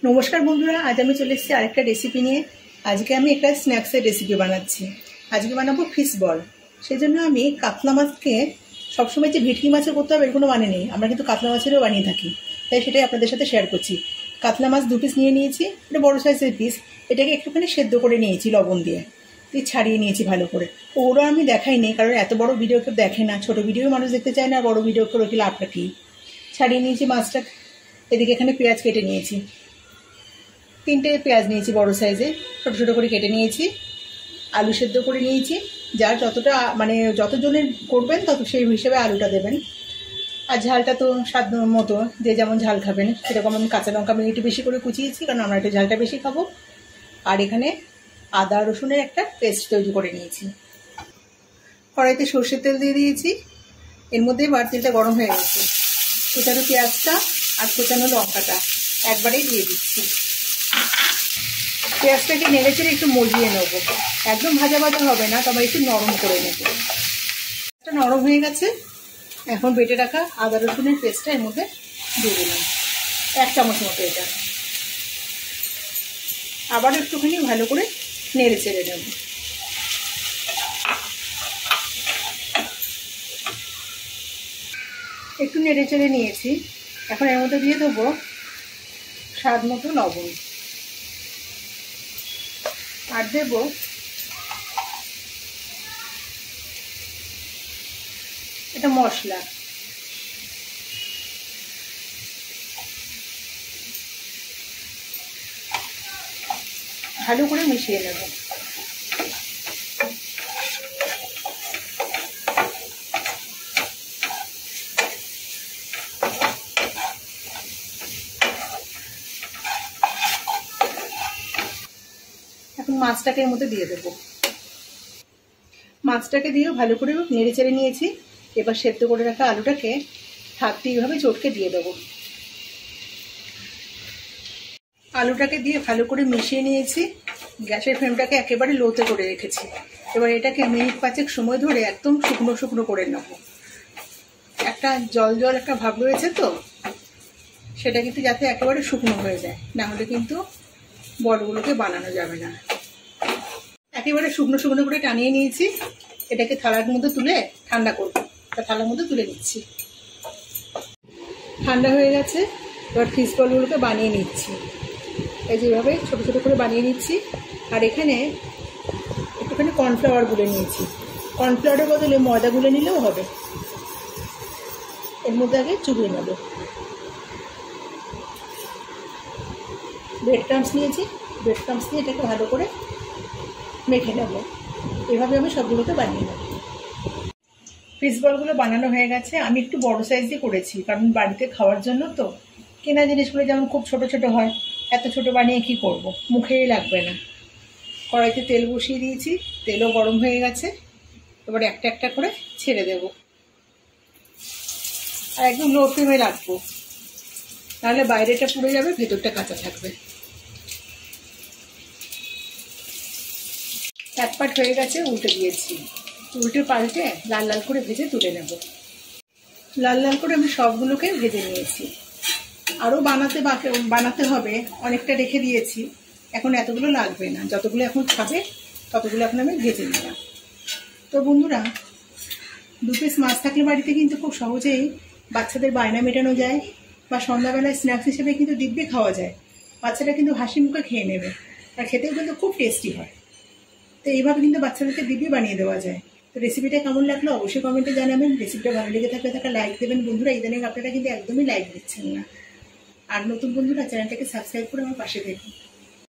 নমস্কার বন্ধুরা, আজ আমি চলে এসেছি আরেকটা রেসিপি নিয়ে। আজকে আমি একটা স্ন্যাক্সের রেসিপি বানাচ্ছি। আজকে বানাবো ফিশ বল। সেই জন্য আমি কাতলা মাছকে, সবসময় যে ভেটকি মাছের করতে হবে এর কোনো মানে নেই, আমরা কিন্তু কাতলা মাছেরও বানিয়ে থাকি, তাই সেটাই আপনাদের সাথে শেয়ার করছি। কাতলা মাছ 2 পিস নিয়ে নিয়েছি, এটা বড়ো সাইজের পিস। এটাকে একটুখানি সেদ্ধ করে নিয়েছি লবণ দিয়ে, ছাড়িয়ে নিয়েছি ভালো করে। ওগুলো আমি দেখাইনি, কারণ এত বড় ভিডিও কেউ দেখে না, ছোটো ভিডিও মানুষ দেখতে চায় না, বড় ভিডিও করে কি লাভটা কি। ছাড়িয়ে নিয়েছি মাছটা। এদিকে এখানে পেঁয়াজ কেটে নিয়েছি, 3টে পেঁয়াজ নিয়েছি বড় সাইজে, ছোটো ছোটো করে কেটে নিয়েছি। আলু সেদ্ধ করে নিয়েছি, যার যতটা মানে যতজনের করবেন তত সেই হিসেবে আলুটা দেবেন। আর ঝালটা তো স্বাদ মতো, যে যেমন ঝাল খাবেন সেরকম। আমি কাঁচা লঙ্কা আমি একটু বেশি করে কুচিয়েছি, কারণ আমরা একটু ঝালটা বেশি খাবো। আর এখানে আদা রসুনের একটা পেস্ট তৈরি করে নিয়েছি। কড়াইতে সর্ষের তেল দিয়ে দিয়েছি, এর মধ্যে বার তেলটা গরম হয়ে গেছে। কোচানো পেঁয়াজটা আর কোচানো লঙ্কাটা একবারেই দিয়ে দিচ্ছি। পেঁয়াজটাকে নেড়ে চেড়ে একটু মজিয়ে নেবো, একদম ভাজা ভাজা হবে না, তবে একটু নরম করে নেবো। এটা নরম হয়ে গেছে, এখন বেটে রাখা আদা রসুনের পেস্টটা এর মধ্যে দিয়ে দিলাম, 1 চামচ মতো। এটা আবার একটুখানি ভালো করে নেড়ে চেড়ে নেব। একটু নেড়ে চেড়ে নিয়েছি, এখন এর মধ্যে দিয়ে দেবো স্বাদ মতো লবণ, আর দেব এটা মশলা। ভালো করে মিশিয়ে নেব। এখন মাছটাকে এর মধ্যে দিয়ে দেবো। মাছটাকে দিয়েও ভালো করে নেড়ে চেড়ে নিয়েছি। এবার সেদ্ধ করে রাখা আলুটাকে হাত দিয়ে এইভাবে চটকে দিয়ে দেবো। আলুটাকে দিয়ে ভালো করে মিশিয়ে নিয়েছি। গ্যাসের ফ্লেমটাকে একেবারে লোতে করে রেখেছি। এবার এটাকে মিনিট 5 সময় ধরে একদম শুকনো শুকনো করে নেব। একটা জল জল একটা ভাব রয়েছে তো, সেটা কিন্তু যাতে একেবারে শুকনো হয়ে যায়, না হলে কিন্তু বলগুলোকে বানানো যাবে না। একেবারে শুকনো শুকনো করে টানিয়ে নিয়েছি। এটাকে থালার মধ্যে তুলে ঠান্ডা করবো, থালার মধ্যে তুলে নিচ্ছি। ঠান্ডা হয়ে গেছে, এবার ফিশ বলগুলোকে বানিয়ে নিচ্ছি। এই যেভাবে ছোটো ছোটো করে বানিয়ে নিচ্ছি। আর এখানে একটুখানি কর্নফ্লাওয়ার গুলে নিয়েছি। কর্নফ্লাওয়ারের বদলে ময়দা গুলে নিলেও হবে। এর মধ্যে আগে চুবিয়ে নেব। ব্রেড ক্রাম্বস নিয়েছি, ব্রেড ক্রাম্বস নিয়ে এটাকে ভালো করে মেখে নেব। এভাবে আমি সবগুলোকে বানিয়ে নেব। ফিশ বলগুলো বানানো হয়ে গেছে। আমি একটু বড় সাইজে করেছি, কারণ বাড়িতে খাওয়ার জন্য তো। কেনা জিনিসগুলো যেমন খুব ছোট ছোট হয়, এত ছোট বানিয়ে কি করব, মুখেই লাগবে না। কড়াইতে তেল বসিয়ে দিয়েছি, তেলও গরম হয়ে গেছে। এবার একটা একটা করে ছেড়ে দেব, আর একদম লো ফ্লেমে রাখবো, নাহলে বাইরেটা পুড়ে যাবে, ভেতরটা কাঁচা থাকবে। এক পাট হয়ে গেছে, উল্টে দিয়েছি। উল্টে পাল্টে লাল লাল করে ভেজে তুলে নেব। লাল লাল করে আমি সবগুলোকে ভেজে নিয়েছি। আরও বানাতে হবে, অনেকটা রেখে দিয়েছি। এখন এতগুলো লাগবে না, যতগুলো এখন খাবে ততগুলো এখন আমি ভেজে নিলাম। তো বন্ধুরা, 2 পিস মাছ থাকলে বাড়িতে কিন্তু খুব সহজেই বাচ্চাদের বায়না মেটানো যায়, বা সন্ধ্যাবেলায় স্ন্যাক্স হিসেবে কিন্তু দিব্যি খাওয়া যায়। বাচ্চারা কিন্তু হাসি মুখে খেয়ে নেবে, আর খেতেও কিন্তু খুব টেস্টি হয়। তো এইভাবে কিন্তু বাচ্চাদেরকে দিব্যি বানিয়ে দেওয়া যায়। তো রেসিপিটা কেমন লাগলো অবশ্যই কমেন্টে জানাবেন। রেসিপিটা ভালো লেগে থাকলে একটা লাইক দেবেন বন্ধুরা। ইদানিং আপনারা কিন্তু একদমই লাইক দিচ্ছেন না। আর নতুন বন্ধুরা চ্যানেলটাকে সাবস্ক্রাইব করে আমার পাশে দেখুন।